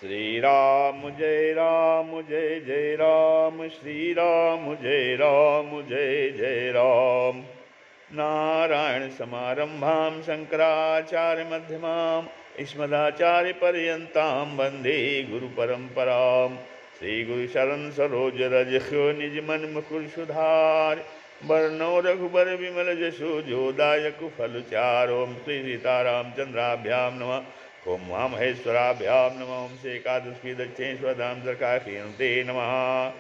श्री राम जय जय राम, श्री राम जय जय राम। नारायण समारंभां शंकराचार्य मध्यमाम् अस्मदाचार्य पर्यन्तां वन्दे गुरु परंपरां। श्री गुरु शरण सरोज रज निज मन मुकुर सुधार, वर्णो रघुबर विमल जसो जो दायक फल चारो। श्री सीतारामचंद्राभ्याम नमः, ओम उमामहेश्वराभ्याम नमः, ओम से एकादशी दक्षिणेश्वरधाम ते नमः।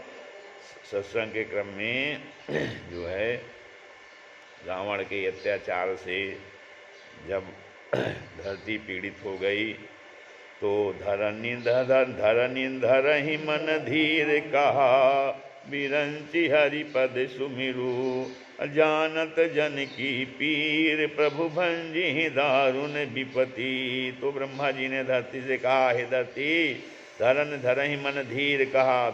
सत्संग के क्रम में जो है रावण के अत्याचार से जब धरती पीड़ित हो गई तो धरहि मन धीर कहा, बिरंचि हरिपद सुमिरु जानत जन की पीर, प्रभु भंजी दारुण विपति। तो ब्रह्मा जी ने धरती से कहा, हे धरती धरहि मन धीर कहा,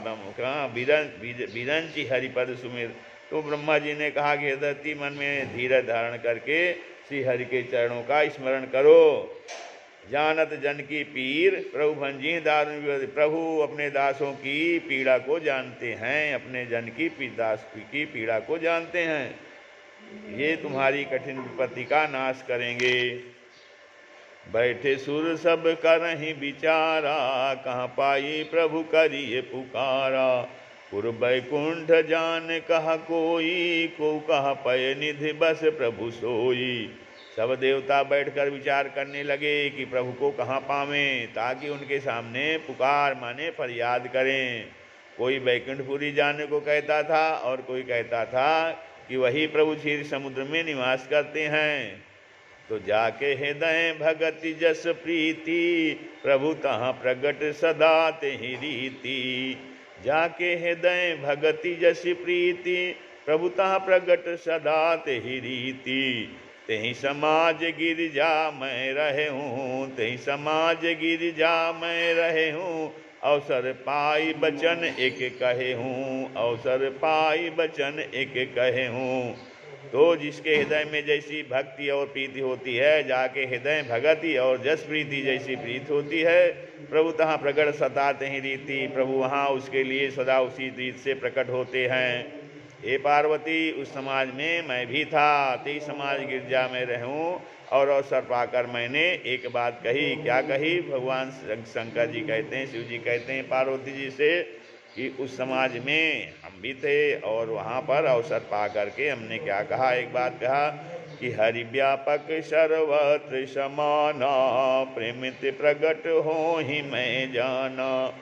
बिरंचि हरिपद सुमिर। तो ब्रह्मा जी ने कहा कि धरती मन में धीरज धारण करके श्री हरि के चरणों का स्मरण करो। जानत जन की पीर, प्रभु भंजी दारुण। प्रभु अपने दासों की पीड़ा को जानते हैं, अपने जन की दास की पीड़ा को जानते हैं। ये तुम्हारी कठिन विपत्ति का नाश करेंगे। बैठे सुर सब करहि विचारा, कहाँ पाई प्रभु करिए पुकारा। पुर बैकुंठ जान कहा कोई, को कहा पय निधि बस प्रभु सोई। सब देवता बैठकर विचार करने लगे कि प्रभु को कहाँ पावें, ताकि उनके सामने पुकार माने फरियाद करें। कोई बैकुंठपुरी जाने को कहता था और कोई कहता था कि वही प्रभु क्षीर समुद्र में निवास करते हैं। तो जाके हृदय भगति जस प्रीति, प्रभु तहाँ प्रगट सदा तेहि रीति। जाके हृदय भगति जस प्रीति, प्रभु तहाँ प्रगट सदा तेहि रीति। तेहि समाज गिरिजा मैं रहे हूँ, तेहि समाज गिरिजा मैं रहे हूँ। अवसर पाई बचन एक कहे हूँ, अवसर पाई बचन एक कहे हूँ। तो जिसके हृदय में जैसी भक्ति और प्रीति होती है, जाके हृदय भगति और जस प्रीति जैसी प्रीति होती है, प्रभु तहाँ प्रगट सदा तेहि रीति। प्रभु वहाँ उसके लिए सदा उसी रीत से प्रकट होते हैं। हे पार्वती, उस समाज में मैं भी था, तेई समाज गिरजा में रहूं। और अवसर पाकर मैंने एक बात कही। क्या कही? भगवान शंकर जी कहते हैं, शिव जी कहते हैं पार्वती जी से कि उस समाज में हम भी थे और वहाँ पर अवसर पा करके हमने क्या कहा? एक बात कहा कि हरि व्यापक सर्वत्र समाना, प्रेमित प्रगट हो ही मैं जाना।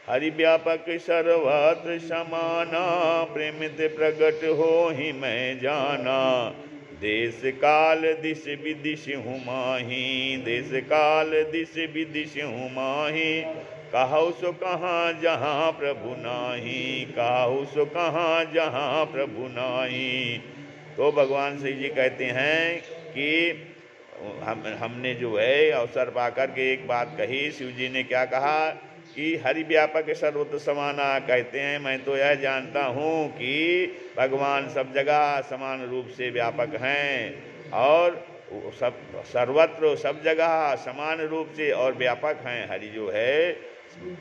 हरि व्यापक सर्वत्र समाना, प्रेमित प्रगट हो ही मैं जाना। देश काल दिश विदिश हूँ माही, देश काल दिश विदिश हूँ माही। कहु सो कहाँ जहाँ प्रभु नाही, कहु सो कहाँ जहाँ प्रभु नाही। तो भगवान श्री जी कहते हैं कि हमने जो है अवसर पाकर के एक बात कही। शिव जी ने क्या कहा कि हरि व्यापक सर्वत्र समाना। कहते हैं मैं तो यह जानता हूँ कि भगवान सब जगह समान रूप से व्यापक हैं और सब सर्वत्र सब जगह समान रूप से और व्यापक हैं। हरि जो है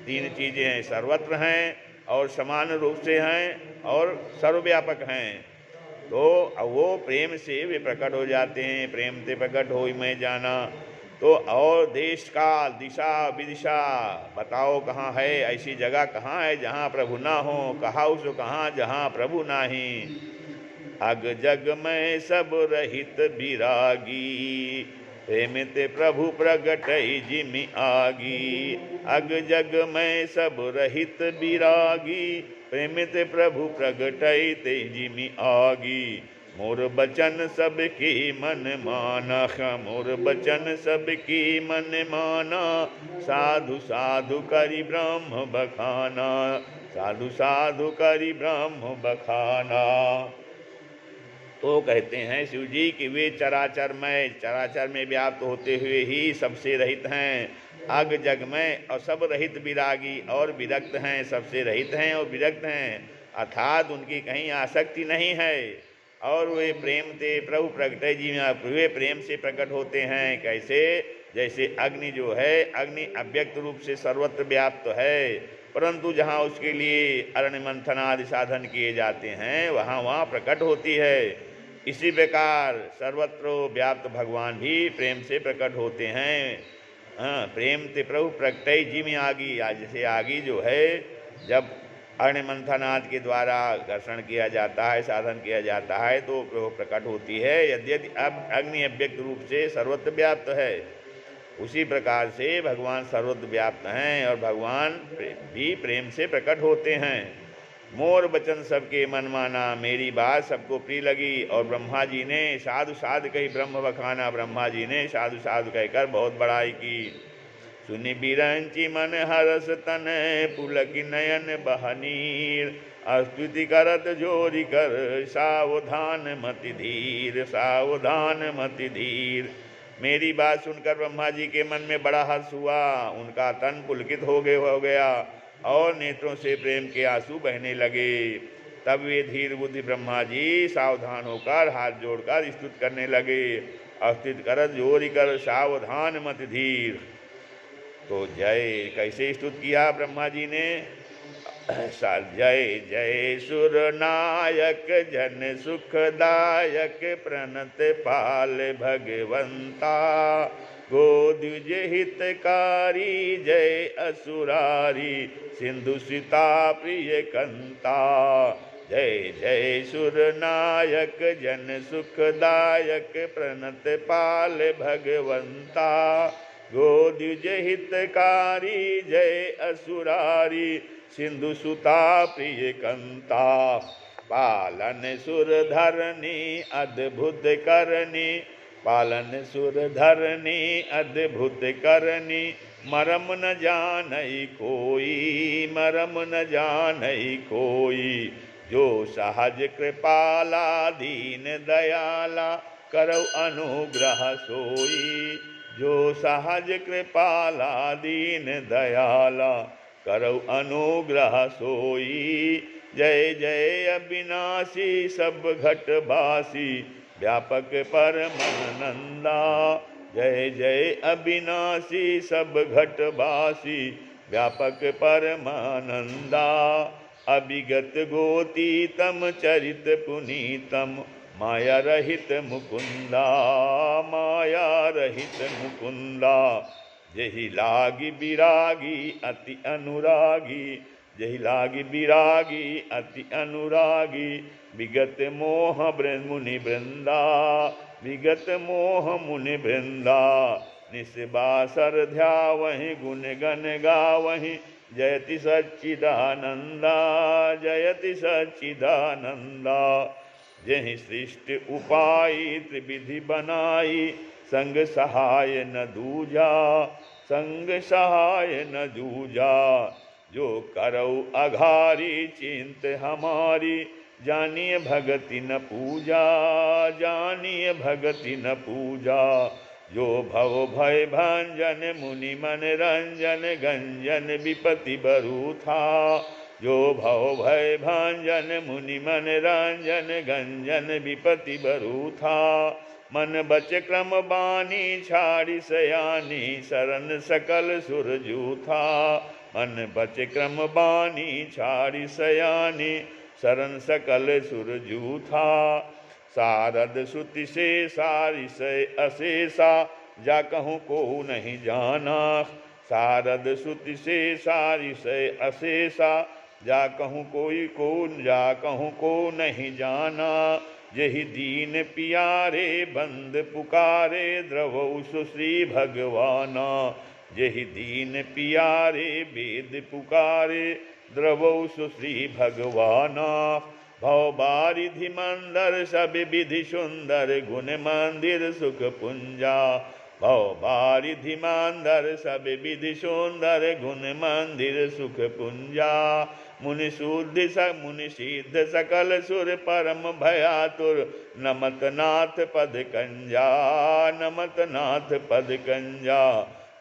तीन चीज़ें हैं, सर्वत्र हैं और समान रूप से हैं और सर्वव्यापक हैं। तो वो प्रेम से वे प्रकट हो जाते हैं। प्रेम से प्रकट हो ही मैं जाना। तो और देश काल दिशा विदिशा बताओ कहाँ है, ऐसी जगह कहाँ है जहाँ प्रभु ना हो। कहा सो कहाँ जहाँ प्रभु नाही। अग जग में सब रहित विरागी, प्रेमित प्रभु प्रगट जिमि आगी। अग जग में सब रहित विरागी, प्रेमित प्रभु प्रगट जिमि आगी। मोर बचन सबकी मन माना, मोर बचन सबकी मन माना। साधु साधु करि ब्रह्म बखाना, साधु साधु करि ब्रह्म बखाना। तो कहते हैं शिव जी कि वे चराचर में व्याप्त होते हुए ही सबसे रहित हैं। अग जग में और सब रहित विरागी और विरक्त हैं, सबसे रहित हैं और विरक्त हैं। अर्थात उनकी कहीं आसक्ति नहीं है और वे प्रेम से प्रभु प्रगट जी में वे प्रेम से प्रकट होते हैं। कैसे? जैसे अग्नि जो है, अग्नि अव्यक्त रूप से सर्वत्र व्याप्त है, परंतु जहाँ उसके लिए अरण्य मंथन आदि साधन किए जाते हैं वहाँ प्रकट होती है। इसी प्रकार सर्वत्र व्याप्त भगवान भी प्रेम से प्रकट होते हैं। हाँ, प्रेम ते प्रभु प्रकटई जिम आगी। जैसे आगी जो है, जब अग्नि मंथन आदि के द्वारा घर्षण किया जाता है, साधन किया जाता है, तो प्रभु प्रकट होती है। यद्यपि अब अग्नि अव्यक्त रूप से सर्वत्र व्याप्त है, उसी प्रकार से भगवान सर्वत्र व्याप्त हैं और भगवान भी प्रेम से प्रकट होते हैं। मोर वचन सबके मन माना, मेरी बात सबको प्रिय लगी। और ब्रह्मा जी ने साधु साधु कही ब्रह्म बखाना, ब्रह्मा जी ने साधु साधु कहकर बहुत बड़ाई की। सुनि बिरंची मन हरस तन, पुलकी नयन बहनीर। स्तुति करत जोरी कर, सावधान मति धीर, सावधान मति धीर। मेरी बात सुनकर ब्रह्मा जी के मन में बड़ा हर्ष हुआ, उनका तन पुलकित हो गया और नेत्रों से प्रेम के आंसू बहने लगे। तब वे धीर बुद्धि ब्रह्मा जी सावधान होकर हाथ जोड़कर स्तुत करने लगे। स्तुत करत जोरी कर, सावधान मत धीर। तो जय कैसे स्तुत किया ब्रह्मा जी ने? जय जय सुर नायक जन सुखदायक, प्रणत पाल भगवंता। गोद्विज हितकारी, जय असुरारी, सिंधु सीता प्रिय कंता। जय जय सुर नायक जन सुखदायक, प्रणत पाल भगवंता। गोद्विज हितकारी, जय असुरारी, सिंधु सुता प्रिय कंता। पालन सुर धरनी अद्भुत करनी, पालन सुर धरनी अद्भुत करनी। मरम न जानई कोई, मरम न जानई कोई। जो सहज कृपाला दीन दयाला, करौ अनुग्रह सोई। जो सहज कृपाला दीन दयाला, करौ अनुग्रह सोई। जय जय अविनाशी सब घटवासी, व्यापक परमानंदा। जय जय अविनाशी सब घटवासी, व्यापक परमानंदा। अभिगत गोतीतम चरित पुनीतम, माया रहित मुकुंदा, माया रहित मुकुंदा। जहि लागी विरागी अति अनुरागी, जहि लागी विरागी अति अनुरागी। विगत मोह मुनि वृंदा, विगत मोह मुनि वृंदा। निस्बासर ध्यावहि गुण गण गावहि, जयति सच्चिदानंदा, जयति सच्चिदानंदा। जहि सृष्टि उपाई त्रिविधि बनाई, संग सहाय न दूजा, संग सहाय न दूजा। जो करौ अघारी चिंत हमारी, जानिए भगति न पूजा, जानिए भगति न पूजा। जो भव भय भंजन मुनि मन रंजन, गंजन विपति बरु था। जो भव भय भंजन मुनि मन रंजन, गंजन विपति बरु था। मन बच क्रम बानी छाड़ी सयानी, शरण सकल सुर जूथा। मन बच क्रम बानी छाड़ी सयानी, शरण सकल सुर जूथा। सारद सुति से सारी से अशेषा, जा कहूँ को नहीं जाना। सारद सुति से सारी से अशेषा, जा कहूँ कोई को, जा कहूँ को नहीं जाना। यही दीन पियारे बंद पुकारे, द्रवौ सुश्री भगवाना। यही दीन पियारे वेद पुकारे, द्रवौ सुश्री भगवाना। भव बारिधि मंदर सब विधि सुंदर, गुण मंदिर सुख पुंजा। भव बारिधि मंदर सब विधि सुंदर, गुण मंदिर सुख पुंजा। मुनि शुद्ध मुनि सिद्ध सकल सुर, परम भयातुर नमत नाथ पद कंजा, नमत नाथ पद कंजा।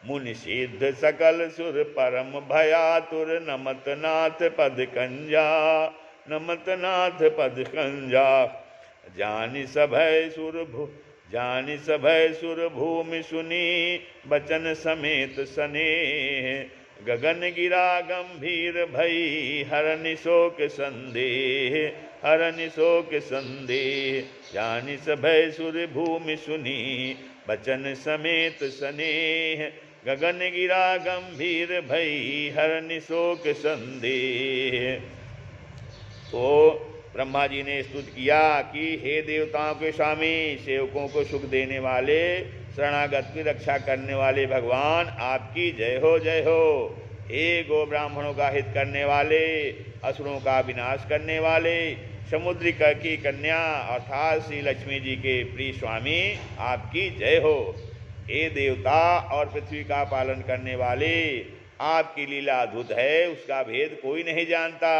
मुनि सिद्ध सकल सुर, परम भयातुर नमत नाथ पद कंजा, नमत नाथ पद कंजा। जानि सभय सुर जानि सभय सुर भूमि सुनी बचन समेत सनेह। गगन गिरा गंभीर भई हरनि शोक संदेह, हरनि शोक संदेह। जानि सभय सुर भूमि सुनी बचन समेत स्नेह। गगन गिरा गंभीर भई हरनि शोक संदेह। तो ब्रह्मा जी ने स्तुति किया कि हे देवताओं के स्वामी, सेवकों को सुख देने वाले, शरणागत की रक्षा करने वाले भगवान, आपकी जय हो, जय हो। हे गो ब्राह्मणों का हित करने वाले, असुरों का विनाश करने वाले, समुद्र की कन्या अर्थात श्री लक्ष्मी जी के प्रिय स्वामी, आपकी जय हो। हे देवता और पृथ्वी का पालन करने वाले, आपकी लीला अद्भुत है, उसका भेद कोई नहीं जानता।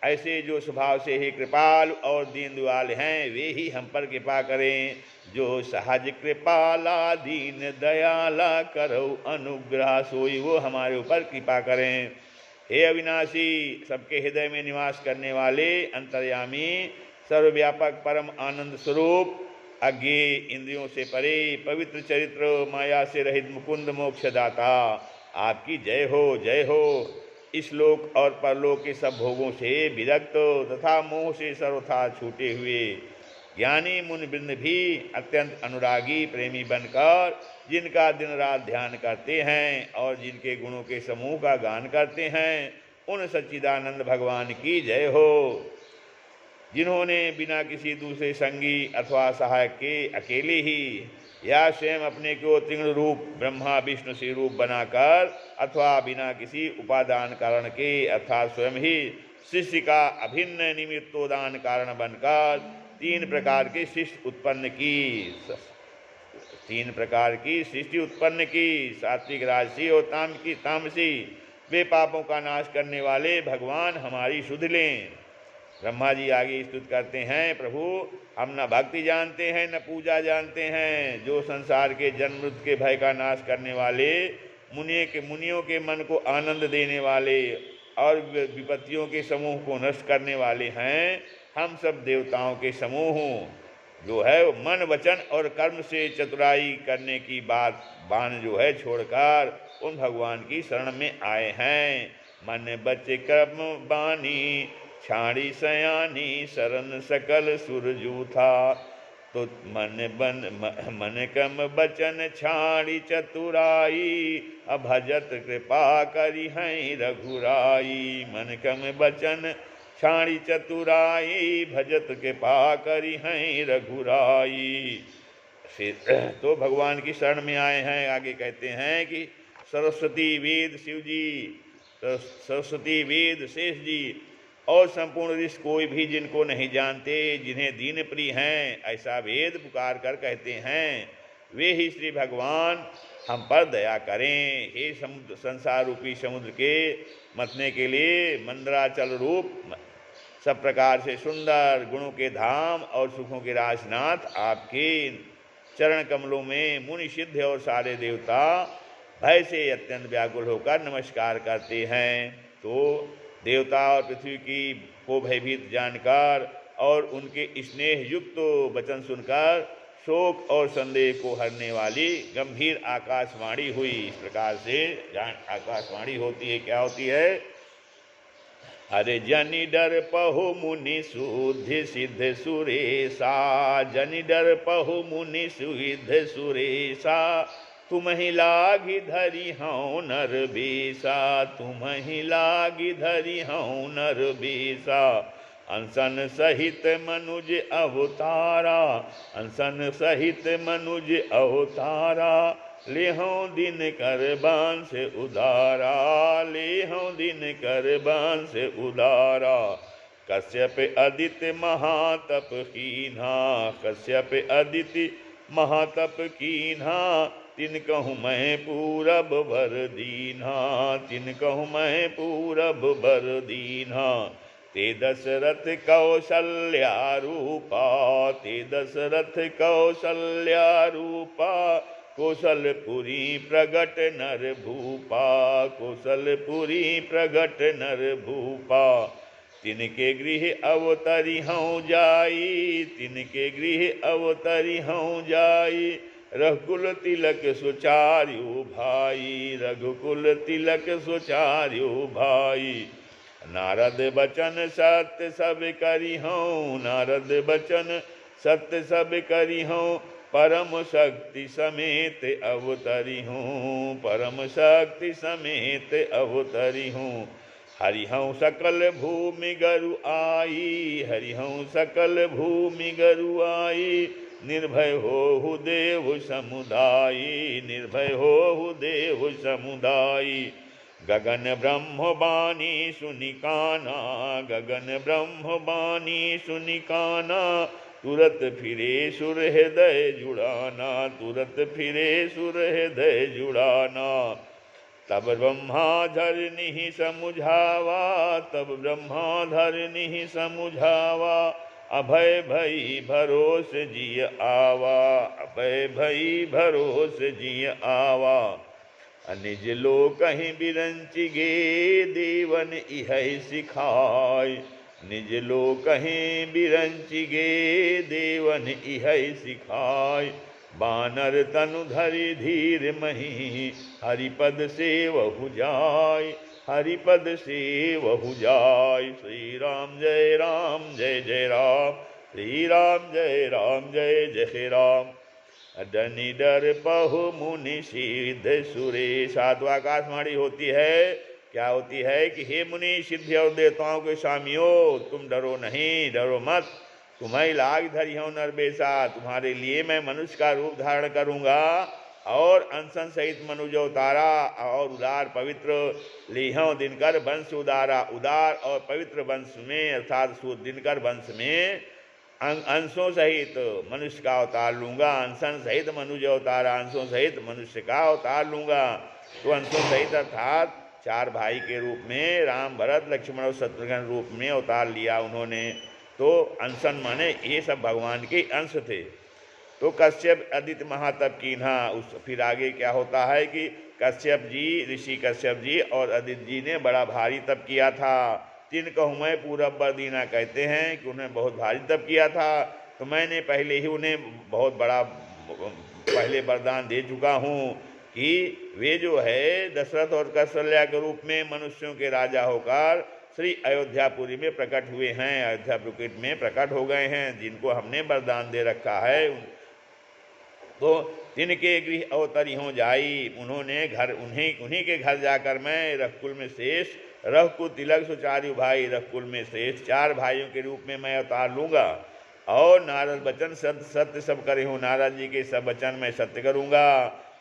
ऐसे जो स्वभाव से ही कृपाल और दीन दयाल हैं, वे ही हम पर कृपा करें। जो सहज कृपाला दीन दयाला करो अनुग्रह, सोई वो हमारे ऊपर कृपा करें। हे अविनाशी, सबके हृदय में निवास करने वाले, अंतर्यामी, सर्वव्यापक परम आनंद स्वरूप, अज्ञेय, इंद्रियों से परे, पवित्र चरित्र, माया से रहित मुकुंद मोक्षदाता, आपकी जय हो, जय हो। इस लोक और परलोक के सब भोगों से विरक्त तथा मोह से सर्वथा छूटे हुए ज्ञानी मुनि वृंद भी अत्यंत अनुरागी प्रेमी बनकर जिनका दिन रात ध्यान करते हैं और जिनके गुणों के समूह का गान करते हैं, उन सच्चिदानंद भगवान की जय हो। जिन्होंने बिना किसी दूसरे संगी अथवा सहायक के अकेले ही या स्वयं अपने को त्रिगुण रूप ब्रह्मा विष्णु से रूप बनाकर अथवा बिना किसी उपादान कारण के अर्थात स्वयं ही शिष्य का अभिन्न निमित्तोदान कारण बनकर तीन प्रकार की सृष्टि उत्पन्न की, सात्विक, राजसी और तामसी। वे पापों का नाश करने वाले भगवान हमारी सुध लें। ब्रह्मा जी आगे स्तुति करते हैं, प्रभु हम न भक्ति जानते हैं न पूजा जानते हैं। जो संसार के जन्म मृत्यु के भय का नाश करने वाले, मुनियों के मन को आनंद देने वाले और विपत्तियों के समूह को नष्ट करने वाले हैं, हम सब देवताओं के समूह जो है मन वचन और कर्म से चतुराई करने की बान जो है छोड़कर उन भगवान की शरण में आए हैं। मन बच कर्म बानी छाड़ी सयानी शरण सकल सुरजू था। तो मन कम बचन छाड़ी चतुराई अभजत कृपा करी हैं रघुराई। मन कम बचन छाड़ी चतुराई भजत कृपा करी हैं रघुराई। तो भगवान की शरण में आए हैं। आगे कहते हैं कि सरस्वती वेद शिव जी, सरस्वती वेद शेष जी और संपूर्ण ऋषि कोई भी जिनको नहीं जानते, जिन्हें दीन प्रिय हैं, ऐसा वेद पुकार कर कहते हैं, वे ही श्री भगवान हम पर दया करें। हे संसार रूपी समुद्र के मथने के लिए मंदराचल रूप सब प्रकार से सुंदर गुणों के धाम और सुखों के राजनाथ, आपके चरण कमलों में मुनि सिद्ध और सारे देवता भय से अत्यंत व्याकुल होकर नमस्कार करते हैं। तो देवता और पृथ्वी की को भयभीत जानकर और उनके स्नेह युक्त वचन सुनकर शोक और संदेह को हरने वाली गंभीर आकाशवाणी हुई। इस प्रकार से आकाशवाणी होती है, क्या होती है? अरे जनि डर पहु मुनि सुधि सिद्ध सुरेशा, जनि डर पहु मुनि सुध सुरेशा, तुम ही लागी धरि हूँ नर बेसा, तुम ही लागी धरि हूँ नर बेसा। अंसन सहित मनुज अवतारा, अंसन सहित मनुज अवतारा, लेहों दिन कर बांस उदारा, लेहों दिन कर बांस उदारा। कश्यप अदिति महातप कीन्हा, कश्यप अदिति महातप कीन्हा, तिन कहूँ मैं पूरब भर दीन्हा, तिन कहूँ मैं पूरब भर दीन्हा। ते दशरथ कौशल्या रूपा, ते दशरथ कौशल्या रूपा, कौशलपुरी प्रगट नर भूपा, कौशलपुरी प्रगट नर भूपा। तिनके गृह अवतरी हूँ जाई, तिनके गृह अवतरी हूँ जाई। रघुकुल तिलक सुचार्यो भाई, रघुकुल तिलक सुचार्यो भाई। नारद बचन सत्य सब करी हूँ, नारद बचन सत्य सब करी हूँ। परम शक्ति समेत अवतरी हूँ, परम शक्ति समेत अवतरी हूँ। हरिहूँ सकल भूमि गरु आई, हरिहूँ सकल भूमि गरु आई। निर्भय होहु देव समुदायी, निर्भय होहु देव समुदायी। गगन ब्रह्म बानी सुनिकाना, गगन ब्रह्म बानी सुनिकाना। तुरत फिरे सुर हृदय जुड़ाना, तुरत फिरे सुर हृदय जुड़ाना। तब ब्रह्मा धरनी समुझावा, तब ब्रह्मा धरनी समुझावा। अभय भई भरोस जिय आवा, अभय भई भरोस जिय आवा। निज लोक कहीं बिरंचि गे देवन इहै सिखाय, निज लोक कहीं बिरंचि गे देवन इहै सिखाय। बानर तनु धरि धीर मही, हरिपद सेवहु जाय, हरिपद सेवहु जाय। श्री राम जय राम जय जय राम, श्री राम जय राम जय जय राम। डनि डर पहु मुनि सिद्ध सुरेश। साधु आकाशवाणी होती है, क्या होती है कि हे मुनि सिद्धि और देवताओं के स्वामियों, तुम डरो नहीं, डरो मत। तुम्हें लाग धरी हूँ नरबेसा, तुम्हारे लिए मैं मनुष्य का रूप धारण करूँगा और अनशन सहित मनुज उतारा और उदार पवित्र लीहों दिनकर वंश उदारा। उदार और पवित्र वंश में अर्थात दिनकर वंश में अंशों सहित मनुष्य का अवतार लूँगा, अनशन सहित मनुज अवतारा, अंशों सहित मनुष्य का अवतार लूँगा। तो अंशों सहित अर्थात 4 भाई के रूप में राम भरत लक्ष्मण और शत्रुघ्न रूप में अवतार लिया उन्होंने। तो अनशन माने ये सब भगवान के अंश थे। तो कश्यप अदिति महातप कीन्हा। उस फिर आगे क्या होता है कि कश्यप जी, ऋषि कश्यप जी और अदिति जी ने बड़ा भारी तप किया था। तिन कहूँ मैं पूरब बरदीना कहते हैं कि उन्हें बहुत भारी तप किया था। तो मैंने पहले ही उन्हें बहुत बड़ा पहले वरदान दे चुका हूँ कि वे जो है दशरथ और कौशल्या के रूप में मनुष्यों के राजा होकर श्री अयोध्यापुरी में प्रकट हुए हैं, अयोध्यापुरी में प्रकट हो गए हैं, जिनको हमने वरदान दे रखा है। तो तिनके गृह अवतरी हों जाई, उन्होंने घर उन्हीं के घर जाकर मैं रघुकुल में श्रेष्ठ रघुकुल तिलक सुचार्य भाई, रघुकुल में श्रेष्ठ 4 भाइयों के रूप में मैं अवतार लूँगा। और नारद वचन सत्य सब करे हूँ, नारद जी के सब वचन मैं सत्य करूँगा।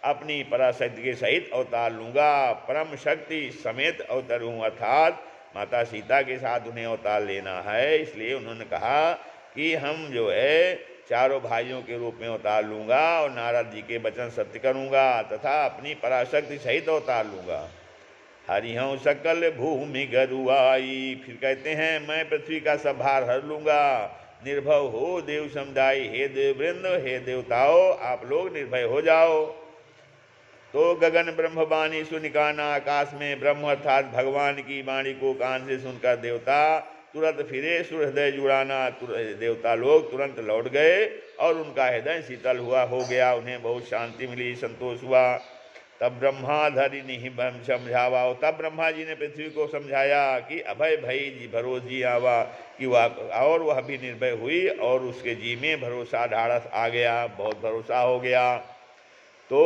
अपनी पराशक्ति के सहित अवतार लूँगा, परम शक्ति समेत अवतर हूँ, अर्थात माता सीता के साथ उन्हें अवतार लेना है। इसलिए उन्होंने कहा कि हम जो है 4 भाइयों के रूप में अवतार लूँगा और नारद जी के वचन सत्य करूँगा तथा अपनी पराशक्ति सहित अवतार लूँगा। हरिहूँ सकल भूमि गरु आई। फिर कहते हैं मैं पृथ्वी का सब भार हर लूँगा। निर्भय हो देव समुदाय, हे देववृंद, हे देवताओं, आप लोग निर्भय हो जाओ। तो गगन ब्रह्म वाणी सुनिकाना। आकाश में ब्रह्म अर्थात भगवान की वाणी को कान से सुनकर देवता तुरंत फिरे सुर हृदय जुड़ाना। देवता लोग तुरंत लौट गए और उनका हृदय शीतल हुआ हो गया, उन्हें बहुत शांति मिली, संतोष हुआ। तब ब्रह्मा धरि नहीं समझावा। तब ब्रह्मा जी ने पृथ्वी को समझाया कि अभय भई जी भरोस जी आवा, कि वह भी निर्भय हुई और उसके जी में भरोसा ढाढ़स आ गया, बहुत भरोसा हो गया। तो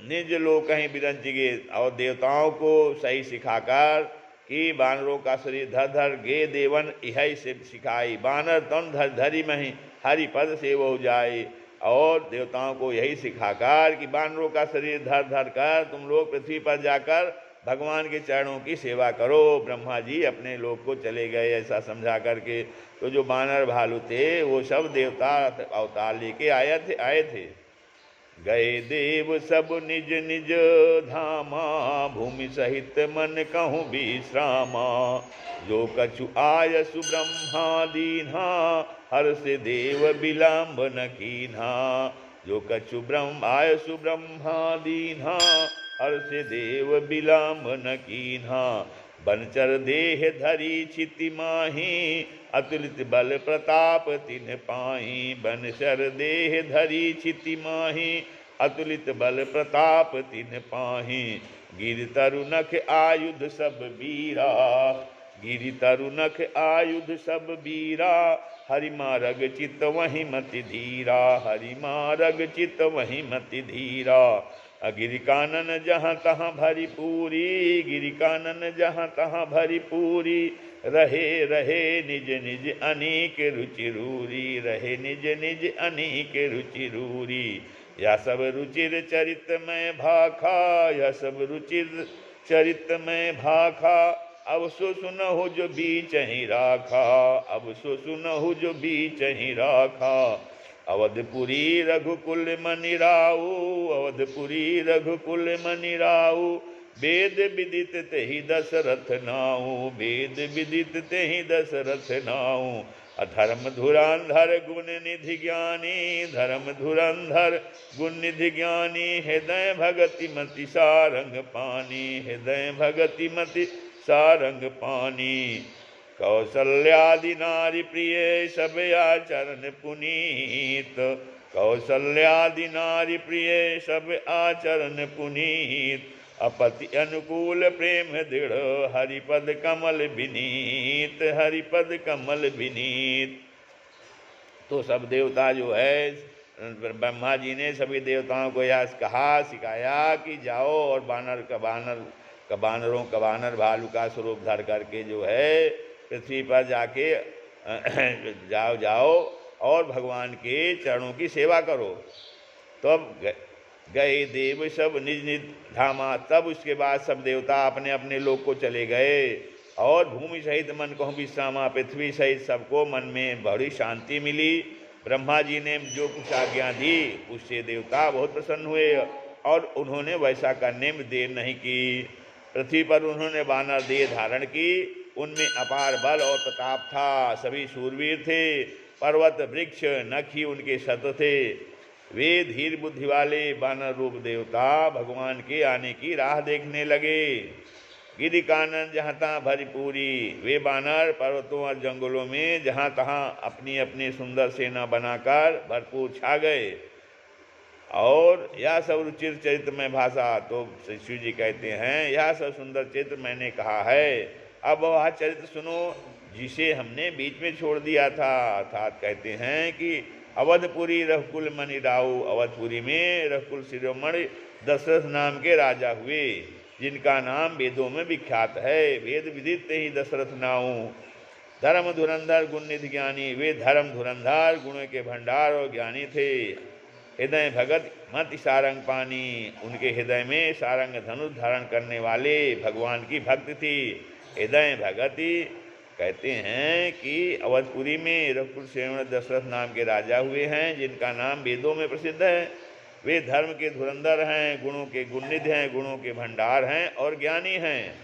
निज लोग कहीं बिरंच गे और देवताओं को सही सिखाकर कि बानरों का शरीर धर धर गे देवन इहै से सिखाई। बानर तन धर धरी मही हरि पद से वो जाए। और देवताओं को यही सिखाकर कि बानरों का शरीर धर धर कर तुम लोग पृथ्वी पर जाकर भगवान के चरणों की सेवा करो। ब्रह्मा जी अपने लोग को चले गए ऐसा समझा करके। तो जो बानर भालू थे वो सब देवता अवतार लेके आए थे। गए देव सब निज निज धामा, भूमि सहित मन कहूँ विश्रामा। जो कछु आयसु ब्रह्मा दीन्हा, हर से देव विलंब न कीन्हा। जो कछु आयसु ब्रह्मा दीन्हा, हर से देव विलंब न कीन्हा। बनचर देह धरी छिति माही, अतुलित बल प्रताप तिन पाही। बनचर देह धरी छिति माही, अतुलित बल प्रताप तिन पाही। गिर तरु नख आयुध सब बीरा, गिरि तरु नख आयुध सब बीरा। हरि मारग चित वही मति धीरा, हरि मारग चित वही मति धीरा। गिरि कानन जहाँ तहाँ भरी पूरी, गिरि कानन जहाँ तहाँ भरी पूरी। रहे रहे निज निज अनेक रुचि रूरी, रहे निज निज अनेक रुचि रूरी। या सब रुचिर चरित में भाखा, या सब रुचिर चरित में भाखा। अब सो सुनहु जो बीच ही राखा, अब सो सुनहु जो बीच ही राखा। अवधपुरी रघुकुल मनि राऊ, अवधपुरी रघुकुल मनि राऊ। वेद विदित तेहि दशरथ नाऊ, वेद विदित तेहि दशरथ नाऊ। अधर्म धुरंधर गुण निधि ज्ञानी, धर्म धुरंधर गुण निधि ज्ञानी। हृदय भगति मति सारंग पानी, हृदय भगति मति सारंग पानी। कौसल्यादि नारी प्रिय सब आचरण पुनीत, कौसल्यादि नारी प्रिय सब आचरण पुनीत। अपति अनुकूल प्रेम दृढ़, हरिपद कमल विनीत, हरिपद कमल विनीत। तो सब देवता जो है, ब्रह्मा जी ने सभी देवताओं को यह कहा, सिखाया कि जाओ और बानर भालू का स्वरूप धर करके जो है पृथ्वी पर जाके जाओ और भगवान के चरणों की सेवा करो। तो अब गए देव सब निज निज धामा। तब उसके बाद सब देवता अपने अपने लोक को चले गए और भूमि सहित मन को विश्रामा, पृथ्वी सहित सबको मन में बड़ी शांति मिली। ब्रह्मा जी ने जो कुछ आज्ञा दी उससे देवता बहुत प्रसन्न हुए और उन्होंने वैसा करने में देर नहीं की। पृथ्वी पर उन्होंने वानर देह धारण की, उनमें अपार बल और प्रताप था, सभी शूरवीर थे। पर्वत वृक्ष नखी उनके शत थे। वे धीर बुद्धि वाले वानर रूप देवता भगवान के आने की राह देखने लगे। गिरि कानन जहाँ तहाँ भरी पूरी, वे वानर पर्वतों और जंगलों में जहाँ तहाँ अपनी अपनी सुंदर सेना बनाकर भरपूर छा गए। और यह सब रुचिर चरित्र में भाषा। तो शिव जी कहते हैं यह सब सुंदर चरित्र मैंने कहा है, अब वह चरित्र सुनो जिसे हमने बीच में छोड़ दिया था। अर्थात कहते हैं कि अवधपुरी रघुकुल मनि राऊ, अवधपुरी में रघुकुल शिरोमणि दशरथ नाम के राजा हुए, जिनका नाम वेदों में विख्यात है। वेद विदित ही दशरथ नाऊ। धर्म धुरंधर गुण निधि ज्ञानी, वे धर्म धुरंधर गुणों के भंडार और ज्ञानी थे। हृदय भगत मति सारंग पानी, उनके हृदय में सारंग धनुष धारण करने वाले भगवान की भक्ति थी। हृदय भगति कहते हैं कि अवधपुरी में रघुकुल शिरोमणि दशरथ नाम के राजा हुए हैं, जिनका नाम वेदों में प्रसिद्ध है। वे धर्म के धुरंधर हैं, गुणों के गुणनिधि हैं, गुणों के भंडार हैं और ज्ञानी हैं।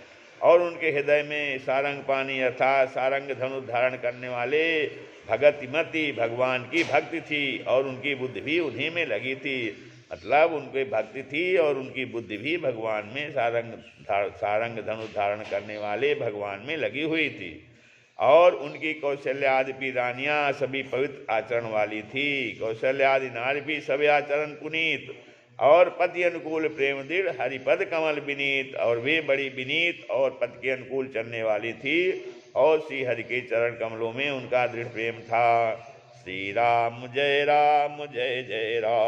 और उनके हृदय में सारंग पानी अर्थात सारंग धनुष धारण करने वाले भगतिमती भगवान की भक्ति थी और उनकी बुद्धि भी उन्हीं में लगी थी। मतलब उनकी भक्ति थी और उनकी बुद्धि भी भगवान में सारंग धनुष धारण करने वाले भगवान में लगी हुई थी। और उनकी कौशल्या आदि भी रानियाँ सभी पवित्र आचरण वाली थी। कौशल्या आदि नारी भी सभी आचरण पुनीत और पति अनुकूल प्रेम दृढ़, हरिपद कमल विनीत। और वे बड़ी विनीत और पति के अनुकूल चलने वाली थी और श्री हरि के चरण कमलों में उनका दृढ़ प्रेम था। श्री राम जय जय राम।